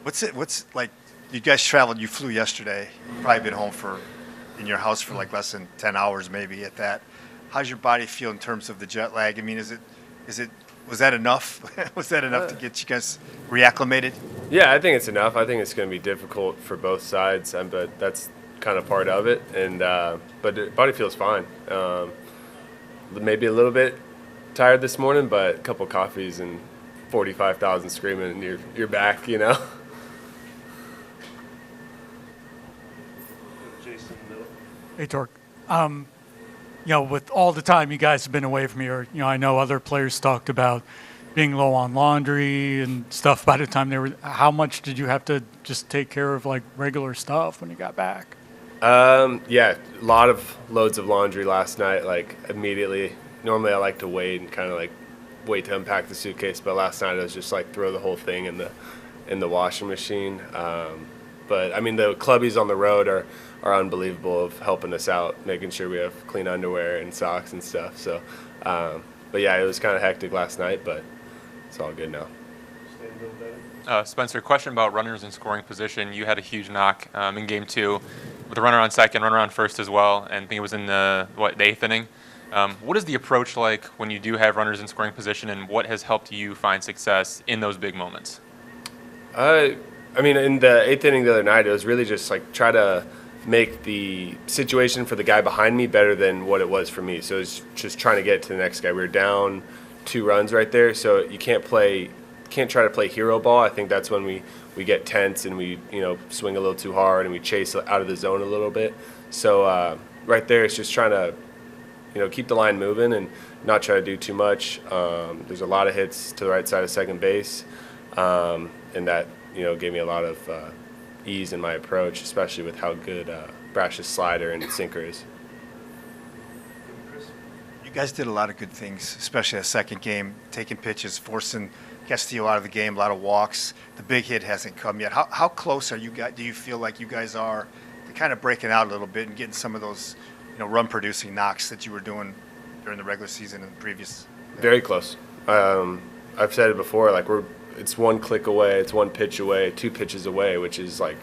What's like? You guys traveled. You flew yesterday. You've probably been home in your house for like less than 10 hours, maybe at that. How's your body feel in terms of the jet lag? I mean, was that enough? Was that enough to get you guys reacclimated? Yeah, I think it's enough. I think it's going to be difficult for both sides, but that's kind of part of it. And but the body feels fine. Maybe a little bit tired this morning, but a couple coffees and 45,000 screaming, and you're back. Hey, Tork. With all the time you guys have been away from here, I know other players talked about being low on laundry and stuff by the time they were. How much did you have to just take care of like regular stuff when you got back? Yeah, loads of laundry last night, like immediately. Normally I like to wait and kind of like wait to unpack the suitcase, but last night I was just like throw the whole thing in the washing machine. But I mean, the clubbies on the road are unbelievable of helping us out, making sure we have clean underwear and socks and stuff. So, but yeah, it was kind of hectic last night, but it's all good now. Spencer, question about runners in scoring position. You had a huge knock in game 2 with a runner on second, runner on first as well, and I think it was in the 8th inning. What is the approach like when you do have runners in scoring position, and what has helped you find success in those big moments? I mean, in the 8th inning the other night, it was really just like try to make the situation for the guy behind me better than what it was for me. So it's just trying to get to the next guy. We were down 2 runs right there, so you can't try to play hero ball. I think that's when we get tense and we swing a little too hard and we chase out of the zone a little bit. So right there, it's just trying to keep the line moving and not try to do too much. There's a lot of hits to the right side of second base, and that gave me a lot of ease in my approach, especially with how good Brash's slider and sinker is. You guys did a lot of good things, especially that second game, taking pitches, forcing Castillo out of the game, a lot of walks. The big hit hasn't come yet. How close are you guys? Do you feel like you guys are to kind of breaking out a little bit and getting some of those run-producing knocks that you were doing during the regular season and the previous? Very close. I've said it before, like it's one click away, it's one pitch away, 2 pitches away, which is like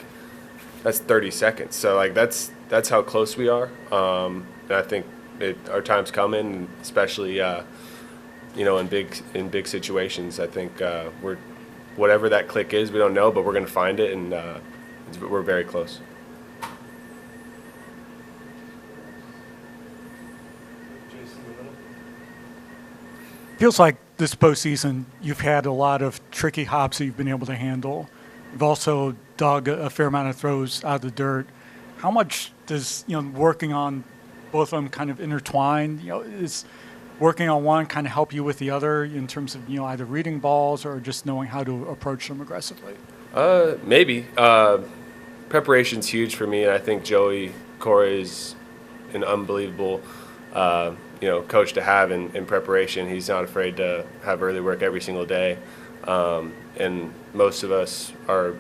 that's 30 seconds. So like that's how close we are. And I think our time's coming, especially in big situations. I think we're whatever that click is, we don't know, but we're going to find it, and we're very close. Feels like this postseason you've had a lot of tricky hops that you've been able to handle. You've also dug a fair amount of throws out of the dirt. How much does working on both of them kind of intertwine? Is working on one kind of help you with the other in terms of either reading balls or just knowing how to approach them aggressively? Maybe. Preparation's huge for me, and I think Joey Corey is an unbelievable coach to have in preparation. He's not afraid to have early work every single day, and most of us are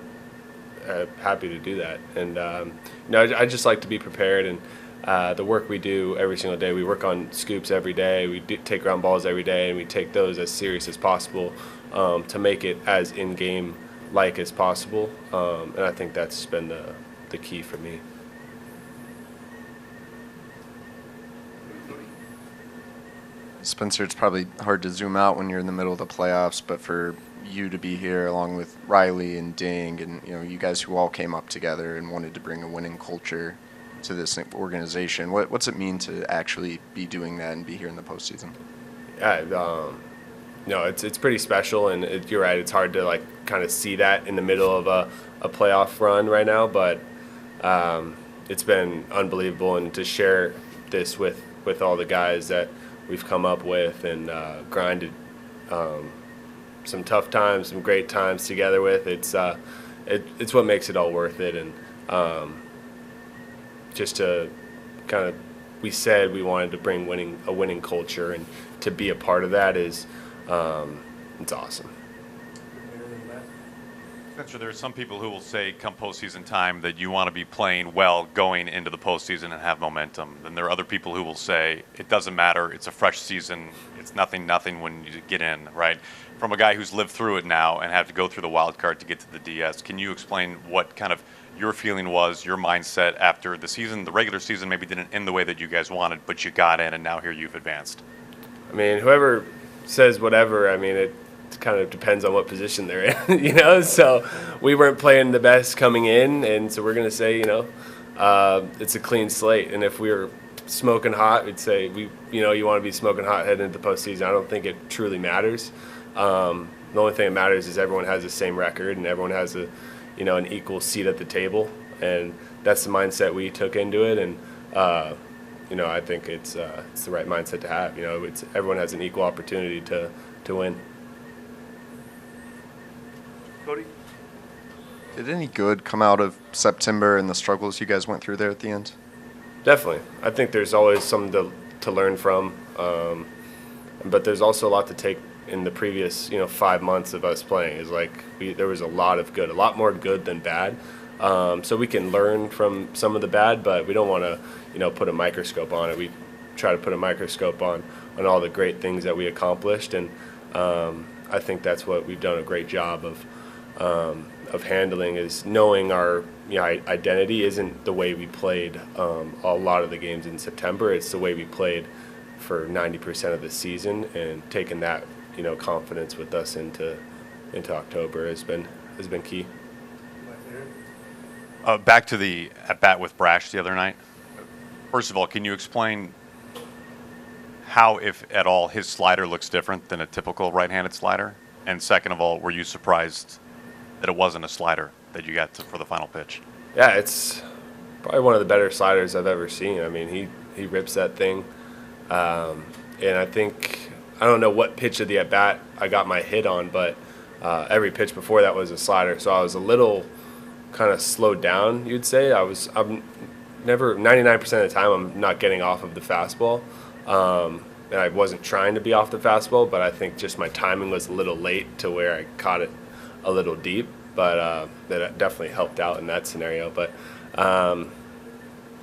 happy to do that. And I just like to be prepared, and the work we do every single day, we work on scoops every day, we take ground balls every day, and we take those as serious as possible to make it as in-game like as possible, and I think that's been the key for me. Spencer, it's probably hard to zoom out when you're in the middle of the playoffs, but for you to be here along with Riley and Ding and you guys who all came up together and wanted to bring a winning culture to this organization, what's it mean to actually be doing that and be here in the postseason? Yeah, it's pretty special, and you're right. It's hard to kind of see that in the middle of a playoff run right now, but it's been unbelievable, and to share this with all the guys that we've come up with and grinded some tough times, some great times together with. It's what makes it all worth it, and just to kind of, we said we wanted to bring a winning culture, and to be a part of that is it's awesome. Spencer, there are some people who will say come postseason time that you want to be playing well going into the postseason and have momentum. Then there are other people who will say it doesn't matter, it's a fresh season, it's nothing when you get in, right? From a guy who's lived through it now and had to go through the wild card to get to the DS, can you explain what kind of your feeling was, your mindset after the season, the regular season maybe didn't end the way that you guys wanted, but you got in and now here you've advanced? I mean, whoever says whatever, I mean, it kind of depends on what position they're in, you know? So we weren't playing the best coming in, and so we're going to say, it's a clean slate. And if we were smoking hot, we'd say, you want to be smoking hot heading into the postseason. I don't think it truly matters. The only thing that matters is everyone has the same record and everyone has an equal seat at the table. And that's the mindset we took into it. And, I think it's the right mindset to have. Everyone has an equal opportunity to win. Cody? Did any good come out of September and the struggles you guys went through there at the end? Definitely. I think there's always something to learn from. But there's also a lot to take in the previous 5 months of us playing. There was a lot of good, a lot more good than bad. So we can learn from some of the bad, but we don't want to put a microscope on it. We try to put a microscope on all the great things that we accomplished, and I think that's what we've done a great job of handling, is knowing our identity isn't the way we played a lot of the games in September. It's the way we played for 90% of the season, and taking that confidence with us into October has been key. Back to the at-bat with Brash the other night. First of all, can you explain how, if at all, his slider looks different than a typical right-handed slider? And second of all, were you surprised that it wasn't a slider that you got for the final pitch? Yeah, it's probably one of the better sliders I've ever seen. I mean, he rips that thing. And I don't know what pitch of the at-bat I got my hit on, but every pitch before that was a slider. So I was a little kind of slowed down, you'd say. I'm never, 99% of the time, I'm not getting off of the fastball. And I wasn't trying to be off the fastball, but I think just my timing was a little late to where I caught it a little deep. But that definitely helped out in that scenario. But I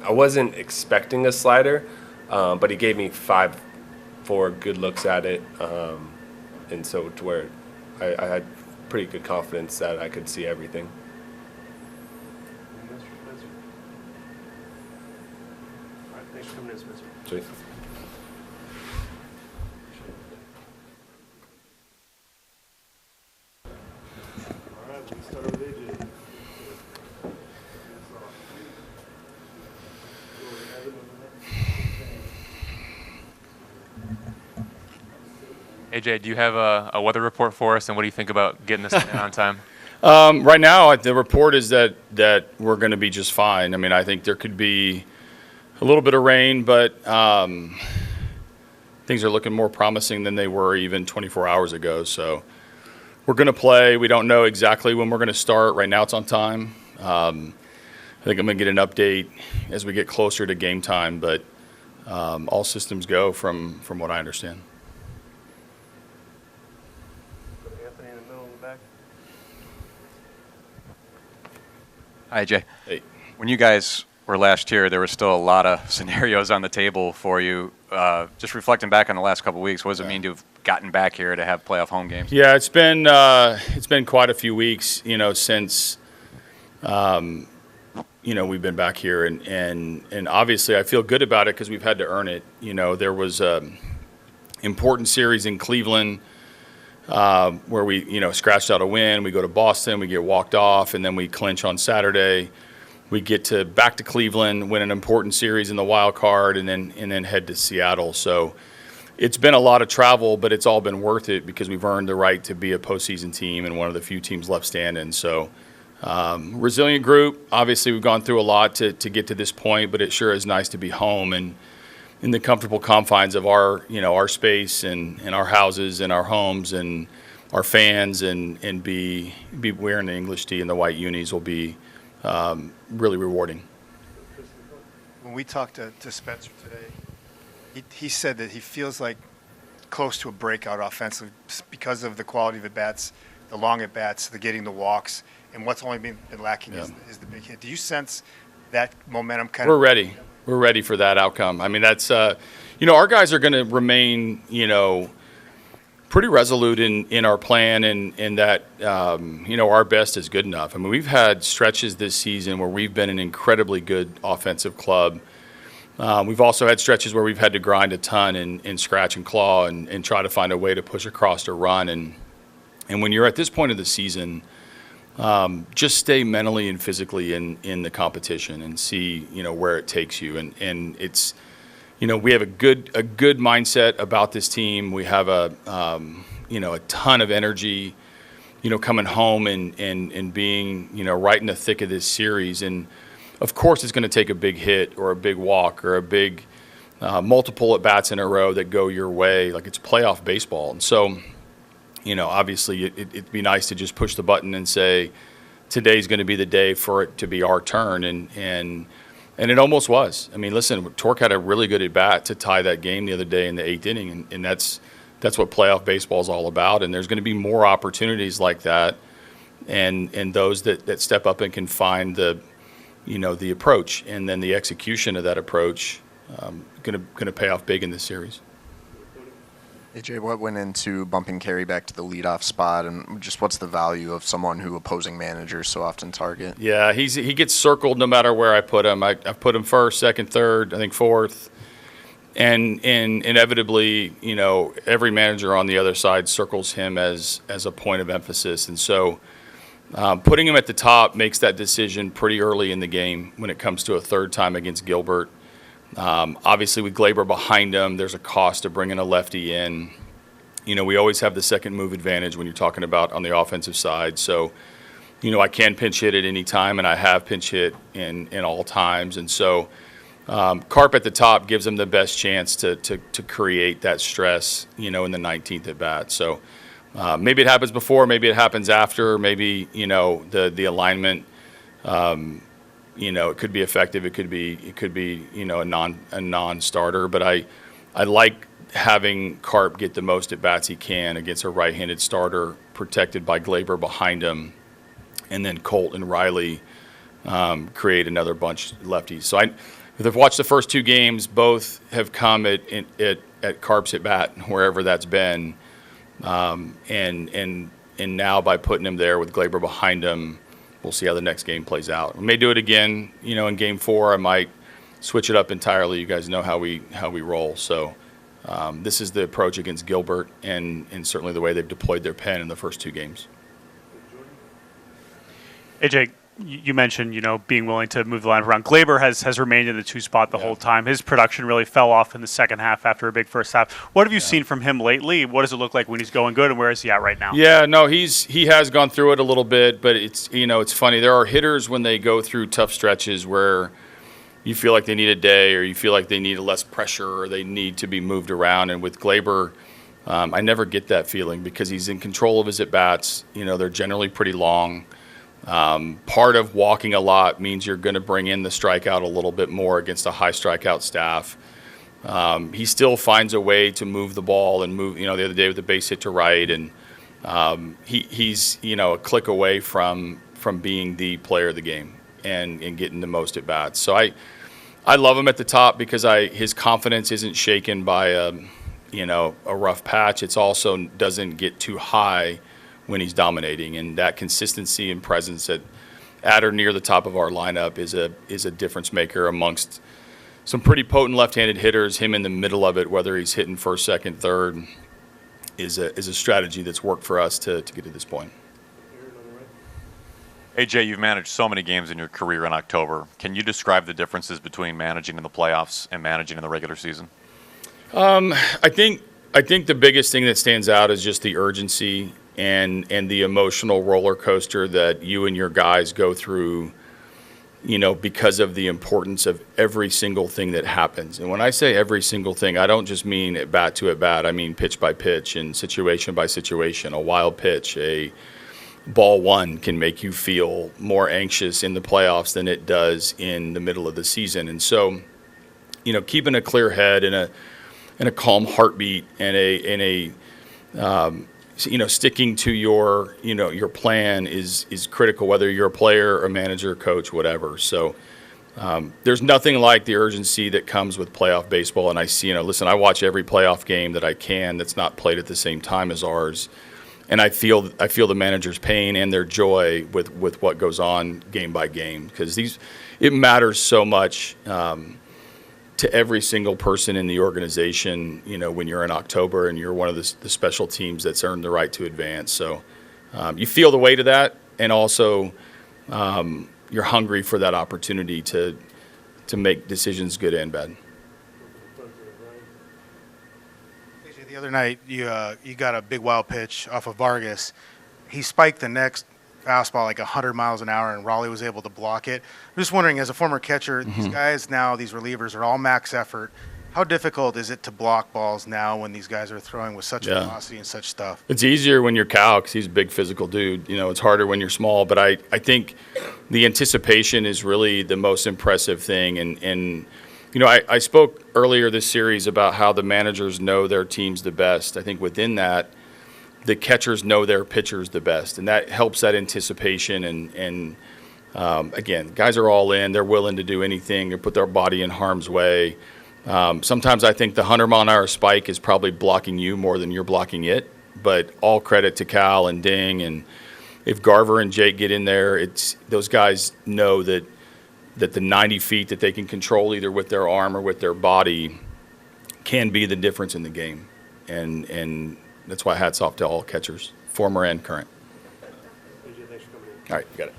wasn't expecting a slider, but he gave me 4 good looks at it. And so to where I had pretty good confidence that I could see everything. Sweet. AJ, do you have a weather report for us, and what do you think about getting this in on time? Right now, the report is that we're going to be just fine. I mean, I think there could be a little bit of rain, but things are looking more promising than they were even 24 hours ago. So we're going to play. We don't know exactly when we're going to start. Right now, it's on time. I think I'm going to get an update as we get closer to game time, but all systems go from what I understand. Anthony in the middle in the back. Hi, Jay. Hey. When you guys were last year, there were still a lot of scenarios on the table for you. Just reflecting back on the last couple of weeks, what does it mean to have gotten back here to have playoff home games? Yeah, it's been quite a few weeks, since we've been back here, and obviously I feel good about it because we've had to earn it. There was important series in Cleveland where we scratched out a win. We go to Boston, we get walked off, and then we clinch on Saturday. We get back to Cleveland, win an important series in the wild card, and then head to Seattle. So it's been a lot of travel, but it's all been worth it because we've earned the right to be a postseason team and one of the few teams left standing. So resilient group. Obviously, we've gone through a lot to get to this point, but it sure is nice to be home and in the comfortable confines of our space and our houses and our homes and our fans and be wearing the English tee and the white unis will be really rewarding. When we talked to Spencer today, he said that he feels like close to a breakout offensively because of the quality of at-bats, the long at-bats, the getting the walks, and what's only been lacking Yeah. is the big hit. Do you sense that momentum kind We're of? ready. We're ready for that outcome. I mean, that's our guys are going to remain pretty resolute in our plan and that our best is good enough. I mean, we've had stretches this season where we've been an incredibly good offensive club. We've also had stretches where we've had to grind a ton and scratch and claw and try to find a way to push across to run. And when you're at this point of the season, just stay mentally and physically in the competition and see where it takes you. And it's we have a good mindset about this team. We have a ton of energy, coming home and being right in the thick of this series. And of course, it's going to take a big hit or a big walk or a big multiple at bats in a row that go your way. Like, it's playoff baseball, and so obviously it'd be nice to just push the button and say today's going to be the day for it to be our turn, and it almost was. I mean, listen, Tork had a really good at bat to tie that game the other day in the 8th inning, and that's what playoff baseball is all about. And there's going to be more opportunities like that, and those that step up and can find the approach, and then the execution of that approach going to pay off big in this series. AJ, what went into bumping Carey back to the leadoff spot, and just what's the value of someone who opposing managers so often target? Yeah, he gets circled no matter where I put him. I put him first, second, third, I think fourth, and inevitably, every manager on the other side circles him as a point of emphasis, and so putting him at the top makes that decision pretty early in the game when it comes to a third time against Gilbert. Obviously, with Glaber behind him, there's a cost to bringing a lefty in. We always have the second move advantage when you're talking about on the offensive side. So, I can pinch hit at any time, and I have pinch hit in all times. And so, Carp at the top gives him the best chance to create that stress, in the 19th at bat. So, maybe it happens before, maybe it happens after, maybe the alignment. It could be effective. It could be a non-starter. But I like having Carp get the most at bats he can against a right-handed starter, protected by Glaber behind him, and then Colt and Riley create another bunch of lefties. So I've watched the first two games. Both have come at Carp's at bat, wherever that's been, and now by putting him there with Glaber behind him, we'll see how the next game plays out. We may do it again, in Game 4. I might switch it up entirely. You guys know how we roll. So this is the approach against Gilbert, and certainly the way they've deployed their pen in the first two games. AJ, you mentioned, being willing to move the line around. Glaber has remained in the 2 spot the whole time. His production really fell off in the second half after a big first half. What have you seen from him lately? What does it look like when he's going good, and where is he at right now? Yeah, no, he has gone through it a little bit, but it's funny. There are hitters when they go through tough stretches where you feel like they need a day, or you feel like they need less pressure, or they need to be moved around. And with Glaber, I never get that feeling because he's in control of his at bats. They're generally pretty long. Part of walking a lot means you're going to bring in the strikeout a little bit more against a high strikeout staff. He still finds a way to move the ball and move, the other day with the base hit to right. And he's, a click away from being the player of the game and getting the most at bats. So I love him at the top because his confidence isn't shaken by a rough patch. It's also doesn't get too high when he's dominating, and that consistency and presence at or near the top of our lineup is a difference maker amongst some pretty potent left-handed hitters. Him in the middle of it, whether he's hitting first, second, third, is a strategy that's worked for us to get to this point. AJ, you've managed so many games in your career in October. Can you describe the differences between managing in the playoffs and managing in the regular season? I think the biggest thing that stands out is just the urgency and the emotional roller coaster that you and your guys go through, because of the importance of every single thing that happens. And when I say every single thing, I don't just mean at bat to at bat. I mean pitch by pitch and situation by situation. A wild pitch, a ball one can make you feel more anxious in the playoffs than it does in the middle of the season. And so, keeping a clear head and a calm heartbeat and a sticking to your plan is critical, whether you're a player, a manager, coach, whatever. So there's nothing like the urgency that comes with playoff baseball. And I see, listen, I watch every playoff game that I can that's not played at the same time as ours. And I feel the manager's pain and their joy with what goes on game by game, because it matters so much to every single person in the organization. When you're in October and you're one of the special teams that's earned the right to advance. So you feel the weight of that, and also you're hungry for that opportunity to make decisions, good and bad. The other night, you got a big wild pitch off of Vargas. He spiked the next fastball like 100 miles an hour, and Raleigh was able to block it. I'm just wondering, as a former catcher, these guys now, these relievers are all max effort. How difficult is it to block balls now when these guys are throwing with such velocity and such stuff? It's easier when you're Cal, because he's a big physical dude. It's harder when you're small. But I think the anticipation is really the most impressive thing. And I spoke earlier this series about how the managers know their teams the best. I think within that, the catchers know their pitchers the best, and that helps that anticipation. And again, guys are all in. They're willing to do anything to put their body in harm's way. Sometimes I think the 100-mile-an-hour spike is probably blocking you more than you're blocking it, but all credit to Cal and Ding. And if Garver and Jake get in there, those guys know that the 90 feet that they can control either with their arm or with their body can be the difference in the game. And that's why hats off to all catchers, former and current. All right, you got it.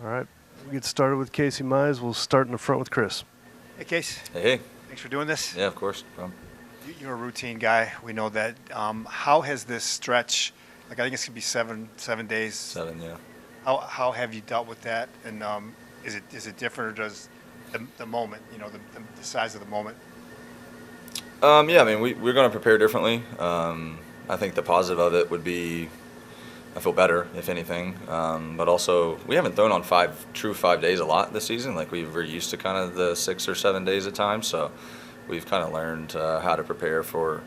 All right, we get started with Casey Mize. We'll start in the front with Chris. Hey, Case. Hey. Thanks for doing this. Yeah, of course. No problem. You're a routine guy. We know that. How has this stretch, I think it's going to be seven days. 7, yeah. How have you dealt with that? And is it different, or does the moment, the size of the moment? Yeah, I mean, we're going to prepare differently. I think the positive of it would be I feel better, if anything. But also, we haven't thrown on 5 days a lot this season. Like, we're used to kind of the 6 or 7 days at times. So we've kind of learned how to prepare for,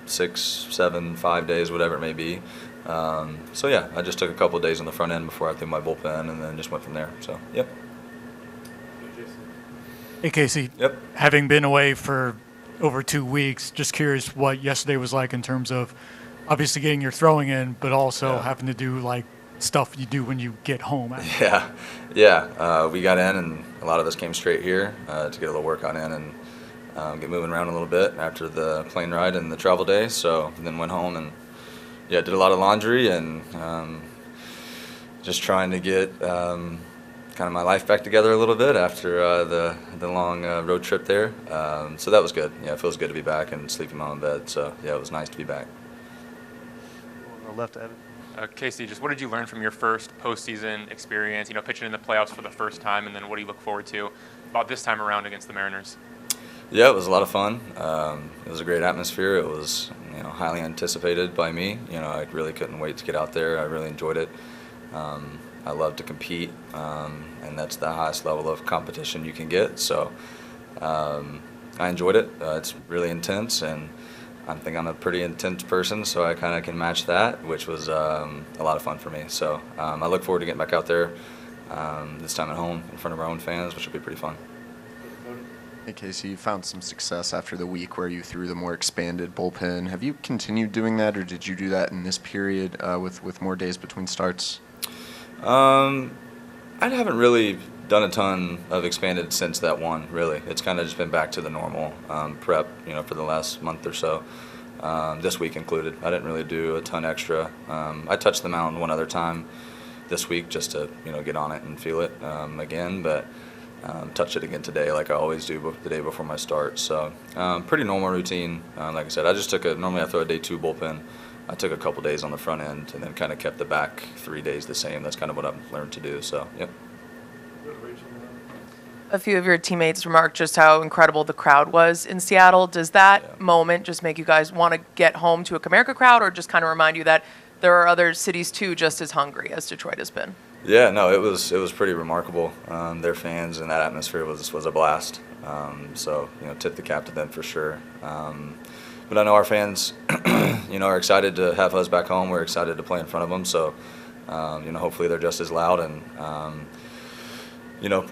6, 7, 5 days, whatever it may be. So, yeah, I just took a couple of days on the front end before I threw my bullpen, and then just went from there. So, yep. Hey, Casey. Yep. Having been away for over 2 weeks, just curious what yesterday was like in terms of obviously getting your throwing in, but also having to do like stuff you do when you get home. Yeah. We got in, and a lot of us came straight here to get a little workout in and get moving around a little bit after the plane ride and the travel day. So then went home and did a lot of laundry and just trying to get kind of my life back together a little bit after the long road trip there. So that was good. Yeah, it feels good to be back and sleep in my own bed. So yeah, it was nice to be back. On the left, Evan. Casey, just what did you learn from your first postseason experience, pitching in the playoffs for the first time, and then what do you look forward to about this time around against the Mariners? Yeah, it was a lot of fun. It was a great atmosphere. It was highly anticipated by me. I really couldn't wait to get out there. I really enjoyed it. I love to compete, and that's the highest level of competition you can get. So I enjoyed it. It's really intense, and I think I'm a pretty intense person, so I kind of can match that, which was a lot of fun for me. So I look forward to getting back out there this time at home in front of our own fans, which will be pretty fun. Hey, Casey, you found some success after the week where you threw the more expanded bullpen. Have you continued doing that, or did you do that in this period with more days between starts? I haven't really done a ton of expanded since that one, really. It's kind of just been back to the normal prep, for the last month or so, this week included. I didn't really do a ton extra. I touched the mound one other time this week just to, get on it and feel it again, but touched it again today like I always do the day before my start. So pretty normal routine. Like I said, normally I throw a day 2 bullpen. I took a couple days on the front end and then kind of kept the back 3 days the same. That's kind of what I've learned to do. So, yep. A few of your teammates remarked just how incredible the crowd was in Seattle. Does that moment just make you guys want to get home to a Comerica crowd, or just kind of remind you that there are other cities too just as hungry as Detroit has been? Yeah, no, it was pretty remarkable. Their fans and that atmosphere was a blast. So, tip the cap to them for sure. But I know our fans, are excited to have us back home. We're excited to play in front of them. So, hopefully they're just as loud and,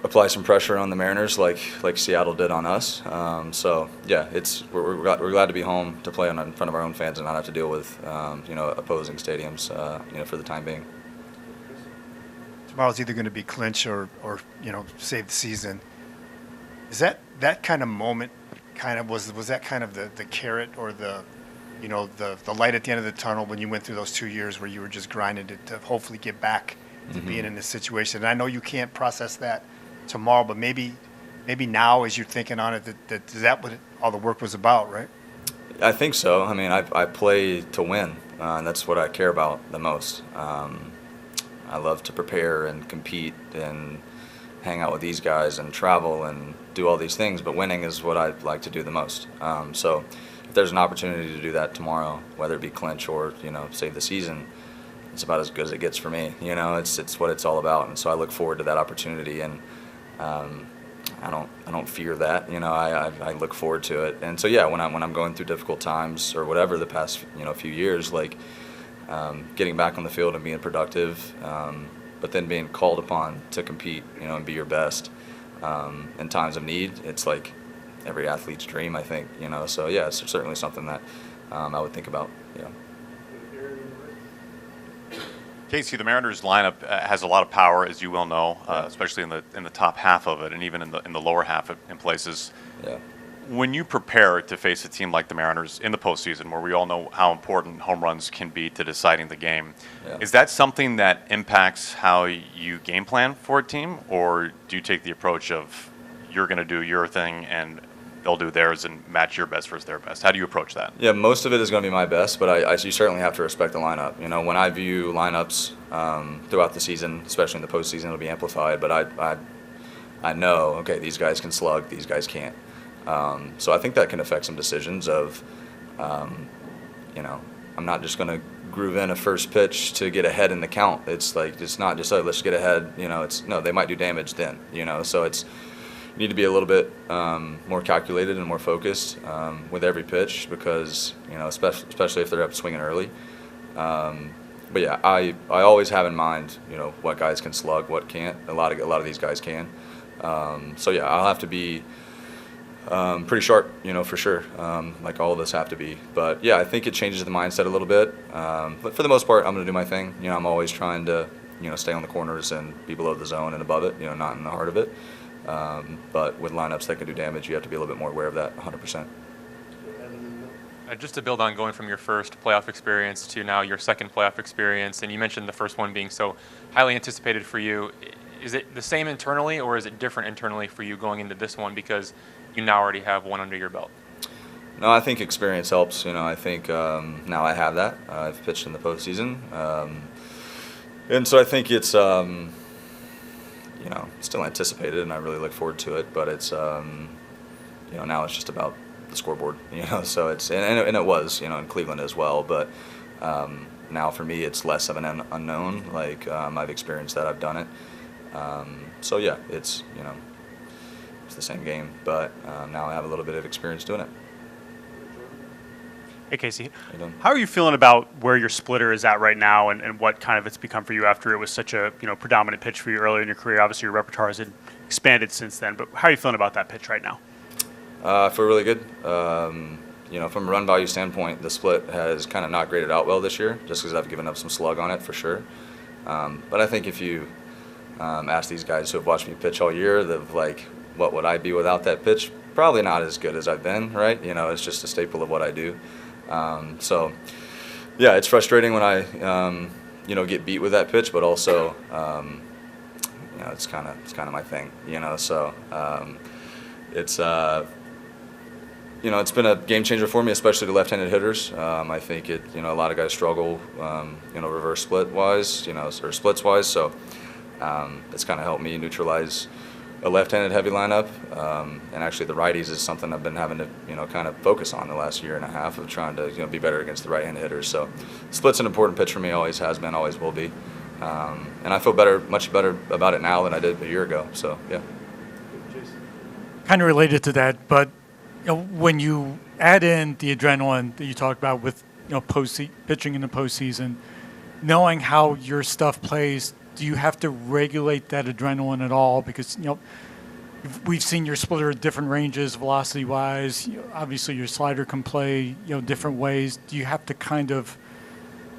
apply some pressure on the Mariners like Seattle did on us. So, yeah, we're glad to be home to play in front of our own fans and not have to deal with, opposing stadiums, for the time being. Tomorrow's either going to be clinch or save the season. Is that kind of moment was that kind of the carrot or the light at the end of the tunnel when you went through those 2 years where you were just grinding to hopefully get back to being in this situation? And I know you can't process that tomorrow, but maybe now as you're thinking on it, that what all the work was about, right? I think so. I mean, I play to win, and that's what I care about the most. I love to prepare and compete and hang out with these guys and travel and do all these things, but winning is what I like to do the most. So if there's an opportunity to do that tomorrow, whether it be clinch or, save the season, it's about as good as it gets for me. It's what it's all about. And so I look forward to that opportunity, and I don't fear that. I look forward to it. And so, yeah, when I'm going through difficult times or whatever the past, few years, like getting back on the field and being productive, but then being called upon to compete, and be your best in times of need, it's like every athlete's dream, I think, So, yeah, it's certainly something that I would think about, Casey, the Mariners lineup has a lot of power, as you well know, especially in the top half of it, and even in the lower half in places. Yeah. When you prepare to face a team like the Mariners in the postseason, where we all know how important home runs can be to deciding the game, is that something that impacts how you game plan for a team, or do you take the approach of you're going to do your thing and they'll do theirs and match your best versus their best? How do you approach that? Yeah, most of it is going to be my best, but you certainly have to respect the lineup. When I view lineups throughout the season, especially in the postseason, it'll be amplified. But I know, okay, these guys can slug, these guys can't. So I think that can affect some decisions of, I'm not just going to groove in a first pitch to get ahead in the count. It's like, it's not just, oh, let's get ahead. They might do damage then. So you need to be a little bit more calculated and more focused with every pitch because, especially if they're up swinging early. But yeah, I always have in mind, what guys can slug, what can't. A lot of these guys can. So yeah, I'll have to be pretty sharp, for sure, like all of us have to be. But yeah, I think it changes the mindset a little bit. But for the most part, I'm going to do my thing. I'm always trying to, stay on the corners and be below the zone and above it, not in the heart of it. But with lineups that can do damage, you have to be a little bit more aware of that 100%. Just to build on going from your first playoff experience to now your second playoff experience, and you mentioned the first one being so highly anticipated for you, is it the same internally or is it different internally for you going into this one because you now already have one under your belt? No, I think experience helps. I think now I have that. I've pitched in the postseason. And so I think it's, still anticipated, and I really look forward to it. But it's, now it's just about the scoreboard. So it's and it was, in Cleveland as well. But now for me, it's less of an unknown. Like I've experienced that, I've done it. So yeah, it's it's the same game, but now I have a little bit of experience doing it. Hey, Casey, how are you feeling about where your splitter is at right now and what kind of it's become for you after it was such a predominant pitch for you earlier in your career? Obviously, your repertoire has expanded since then, but how are you feeling about that pitch right now? I feel really good. From a run value standpoint, the split has kind of not graded out well this year, just because I've given up some slug on it for sure. But I think if you ask these guys who have watched me pitch all year, what would I be without that pitch? Probably not as good as I've been, right? It's just a staple of what I do. So, yeah, it's frustrating when I, get beat with that pitch, but also, it's kind of my thing, So, it's it's been a game changer for me, especially the left-handed hitters. I think a lot of guys struggle, reverse split wise, or splits wise. So, it's kind of helped me neutralize a left-handed heavy lineup, and actually the righties is something I've been having to kind of focus on the last year and a half of trying to be better against the right-handed hitters. So split's an important pitch for me, always has been, always will be, and I feel much better about it now than I did a year ago. So yeah. kind of related to that, but when you add in the adrenaline that you talked about with pitching in the postseason, knowing how your stuff plays, do you have to regulate that adrenaline at all? Because we've seen your splitter at different ranges, velocity-wise. Obviously, your slider can play different ways. Do you have to kind of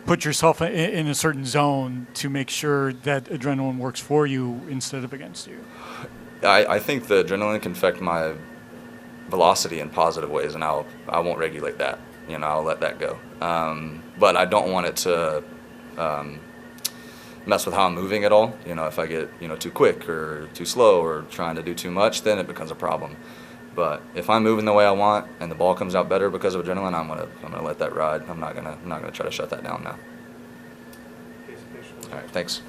put yourself in a certain zone to make sure that adrenaline works for you instead of against you? I think the adrenaline can affect my velocity in positive ways, and I won't regulate that. I'll let that go. But I don't want it to mess with how I'm moving at all. If I get too quick or too slow or trying to do too much, then it becomes a problem. But if I'm moving the way I want and the ball comes out better because of adrenaline, I'm gonna let that ride. I'm not gonna try to shut that down now. All right, thanks.